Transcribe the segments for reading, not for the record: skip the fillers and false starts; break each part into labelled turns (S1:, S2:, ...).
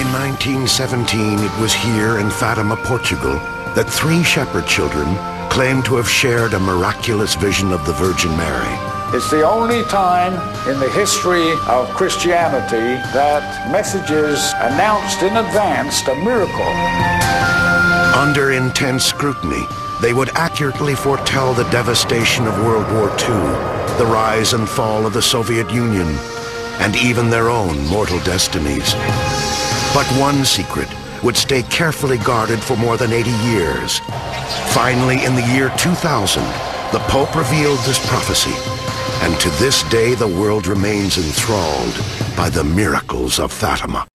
S1: In 1917, it was here in Fatima, Portugal, that 3 shepherd children claimed to have shared a miraculous vision of the Virgin Mary.
S2: It's the only time in the history of Christianity that messages announced in advance a miracle.
S1: Under intense scrutiny, they would accurately foretell the devastation of World War II, the rise and fall of the Soviet Union, and even their own mortal destinies. But one secret would stay carefully guarded for more than 80 years. Finally, in the year 2000, the Pope revealed this prophecy, and to this day the world remains enthralled by the miracles of Fatima.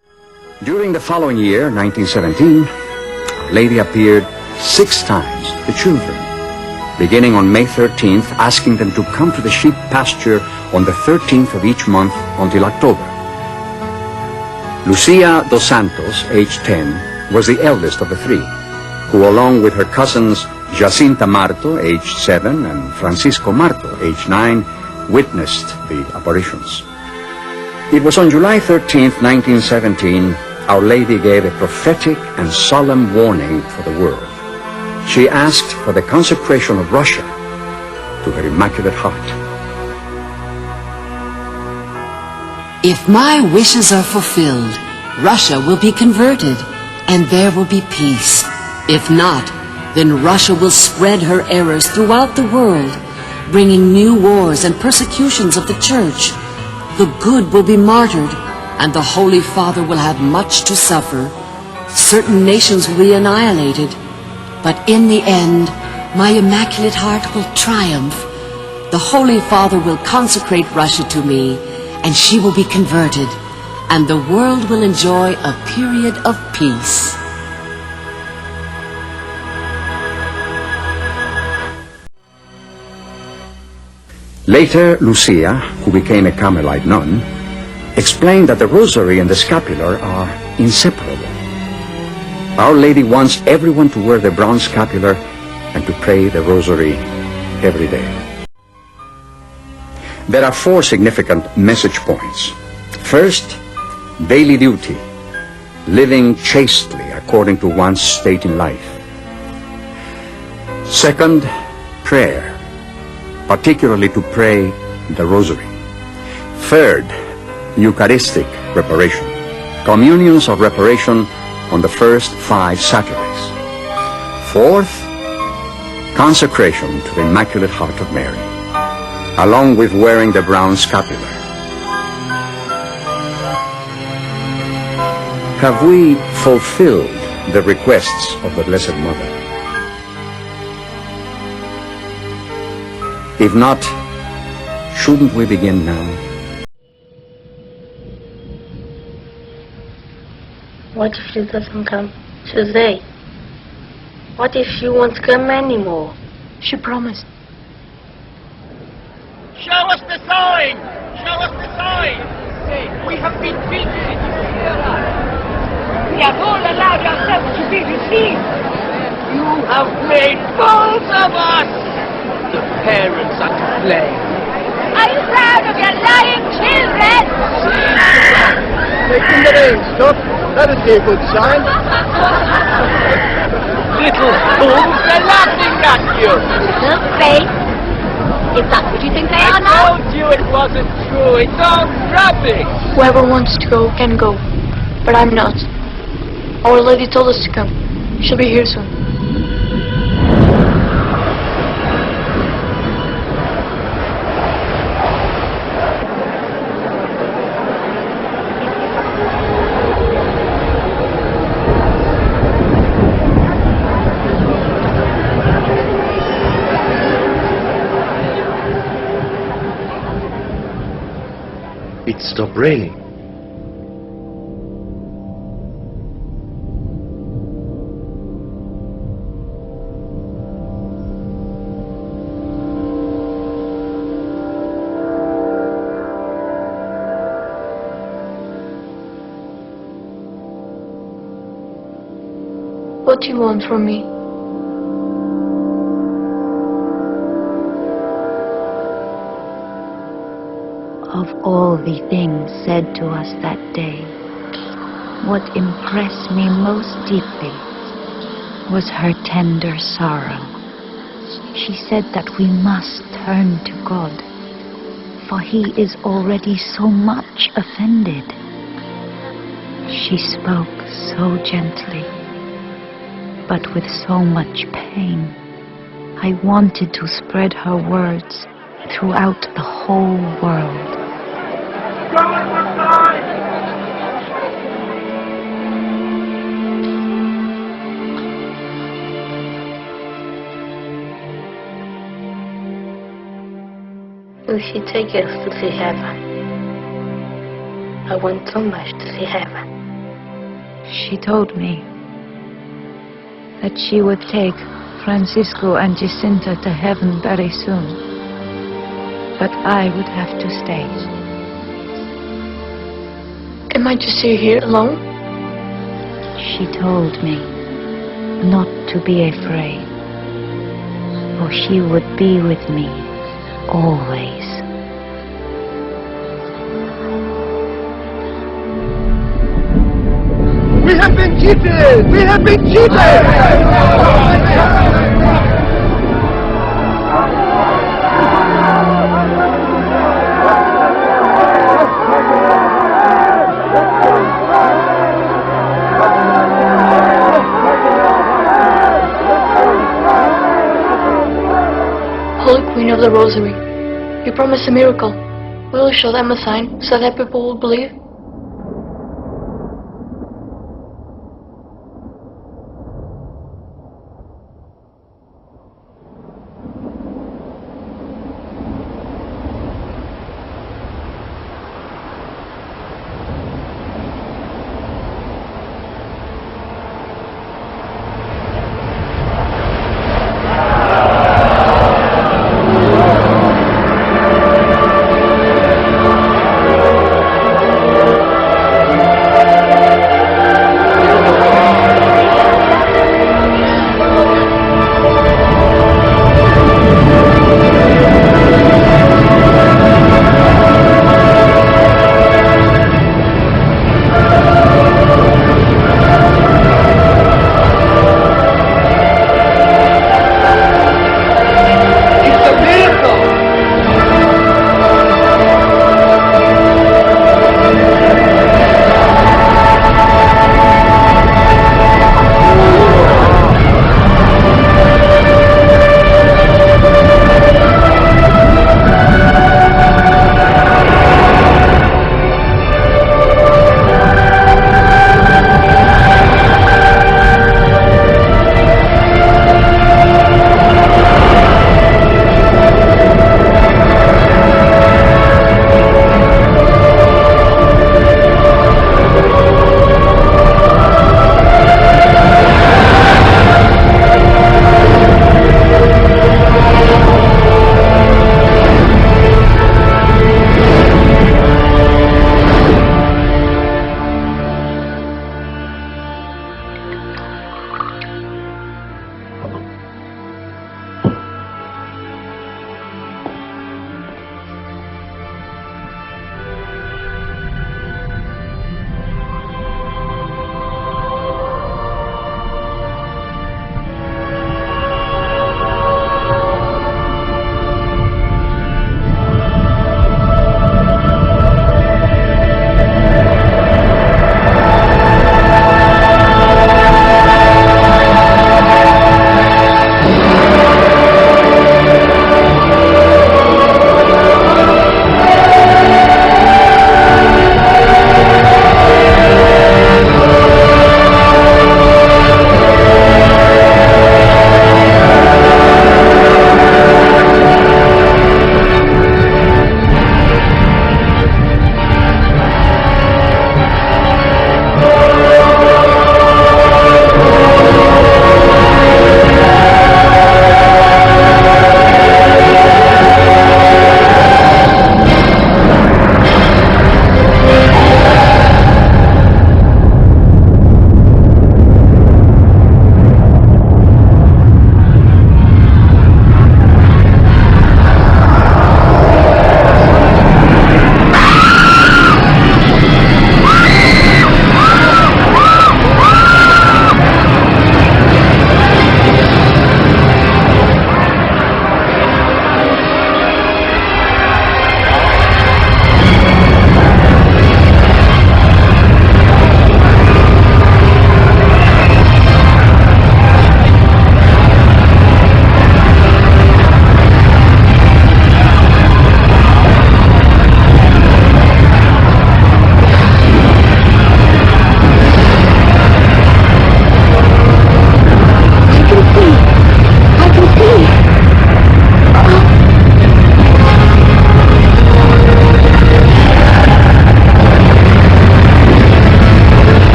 S3: During the following year, 1917, Our Lady appeared 6 times to the children, beginning on May 13th, asking them to come to the sheep pasture on the 13th of each month until October. Lucia dos Santos, aged 10, was the eldest of the 3, who along with her cousins Jacinta Marto, aged 7, and Francisco Marto, aged 9, witnessed the apparitions. It was on July 13th, 1917, Our Lady gave a prophetic and solemn warning for the world. She asked for the consecration of Russia to her Immaculate Heart.
S4: If my wishes are fulfilled, Russia will be converted, and there will be peace. If not, then Russia will spread her errors throughout the world, bringing new wars and persecutions of the Church. The good will be martyred, and the Holy Father will have much to suffer. Certain nations will be annihilated, but in the end, my Immaculate Heart will triumph. The Holy Father will consecrate Russia to me, and she will be converted, and the world will enjoy a period of peace.
S3: Later, Lucia, who became a Carmelite nun, explained that the rosary and the scapular are inseparable. Our Lady wants everyone to wear the brown scapular and to pray the rosary every day. There are 4 significant message points. First, daily duty, living chastely according to one's state in life. Second, prayer, particularly to pray the rosary. Third, Eucharistic reparation, communions of reparation on the first 5 Saturdays. Fourth, consecration to the Immaculate Heart of Mary, along with wearing the brown scapular. Have we fulfilled the requests of the Blessed Mother? If not, shouldn't we begin now?
S5: What if she doesn't come today? What if she won't come anymore? She promised.
S6: Show us the sign! Show us the sign! We have been beaten. We have all allowed ourselves to be deceived. You have made fools of us! The parents are to blame.
S5: Are you proud of your lying children?
S6: Making the rain stop. That'll be a good sign. Little fools, they're laughing at you.
S5: Little face. If that's what you think they are
S6: I
S5: now.
S6: told you it wasn't true. It's all rubbish.
S7: Whoever wants to go can go, but I'm not. Our Lady told us to come. She'll be here soon.
S8: It stopped raining.
S7: What do you want from me?
S9: Of all the things said to us that day, What impressed me most deeply was her tender sorrow. She said that we must turn to God, for He is already so much offended. She spoke so gently, but with so much pain. I wanted to spread her words throughout the whole world.
S5: Will she take us to see heaven? I want so much to see heaven.
S9: She told me that she would take Francisco and Jacinta to heaven very soon, but I would have to stay.
S7: Am I to stay here alone?
S9: She told me not to be afraid, for she would be with me always.
S6: We have been cheated! We have been cheated!
S7: Holy Queen of the Rosary, you promised a miracle. Will you show them a sign so that people will believe?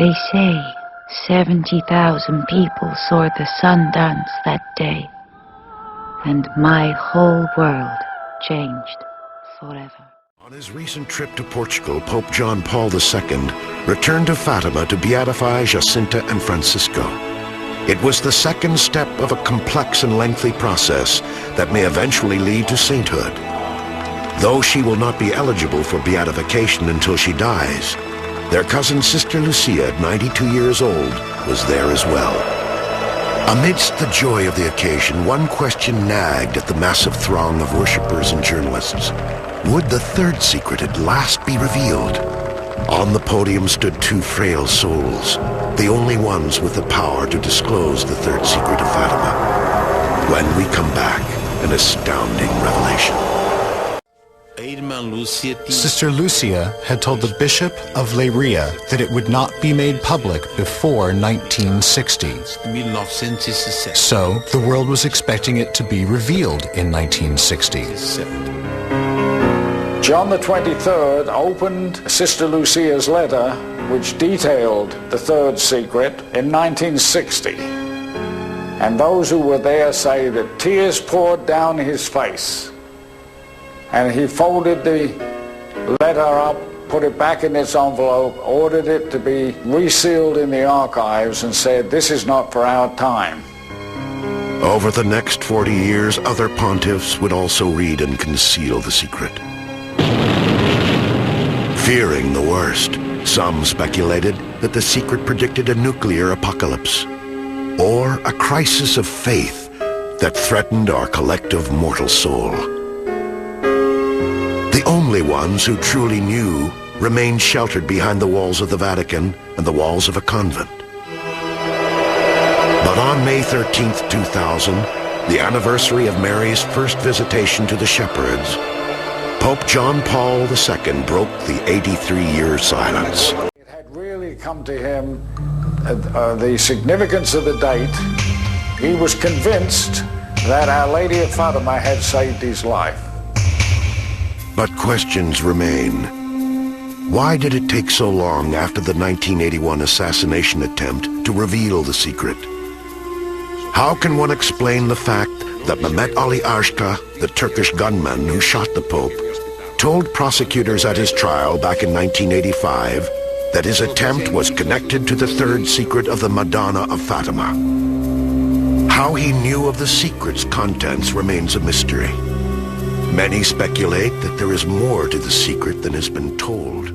S9: They say 70,000 people saw the sun dance that day, and my whole world changed forever.
S1: On his recent trip to Portugal, Pope John Paul II returned to Fatima to beatify Jacinta and Francisco. It was the second step of a complex and lengthy process that may eventually lead to sainthood. Though she will not be eligible for beatification until she dies, their cousin Sister Lucia, 92 years old, was there as well. Amidst the joy of the occasion, one question nagged at the massive throng of worshippers and journalists. Would the third secret at last be revealed? On the podium stood two frail souls, the only ones with the power to disclose the third secret of Fatima. When we come back, an astounding revelation.
S10: Sister Lucia had told the Bishop of Leiria that it would not be made public before 1960. So the world was expecting it to be revealed in 1960.
S2: John the 23rd opened Sister Lucia's letter, which detailed the third secret, in 1960. And those who were there say that tears poured down his face. And he folded the letter up, put it back in its envelope, ordered it to be resealed in the archives, and said, "This is not for our time."
S1: Over the next 40 years, other pontiffs would also read and conceal the secret. Fearing the worst, some speculated that the secret predicted a nuclear apocalypse, or a crisis of faith that threatened our collective mortal soul. The only ones who truly knew remained sheltered behind the walls of the Vatican and the walls of a convent. But on May 13th, 2000, the anniversary of Mary's first visitation to the shepherds, Pope John Paul II broke the 83-year silence.
S2: It had really come to him, the significance of the date. He was convinced that Our Lady of Fatima had saved his life.
S1: But questions remain. Why did it take so long after the 1981 assassination attempt to reveal the secret? How can one explain the fact that Mehmet Ali Ashka, the Turkish gunman who shot the Pope, told prosecutors at his trial back in 1985 that his attempt was connected to the third secret of the Madonna of Fatima? How he knew of the secret's contents remains a mystery. Many speculate that there is more to the secret than has been told.